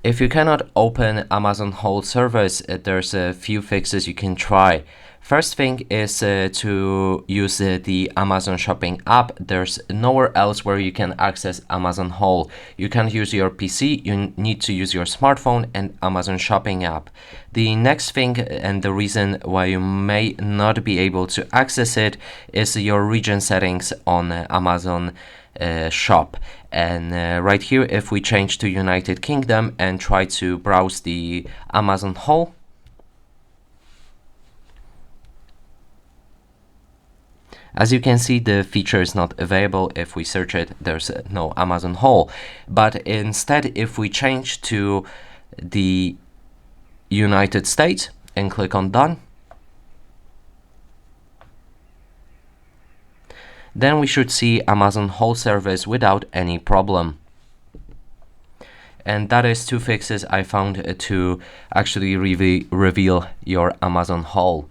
If you cannot open Amazon whole service, there's a few fixes you can try. First thing is to use the Amazon Shopping app. There's nowhere else where you can access Amazon Whole. You can't use your PC, you need to use your smartphone and Amazon Shopping app. The next thing, and the reason why you may not be able to access it, is your region settings on Amazon shop. And right here, if we change to United Kingdom and try to browse the Amazon Whole, as you can see, the feature is not available. If we search it, there's no Amazon Whole. But instead, if we change to the United States and click on Done, then we should see Amazon Whole service without any problem. And that is two fixes I found to actually reveal your Amazon Whole.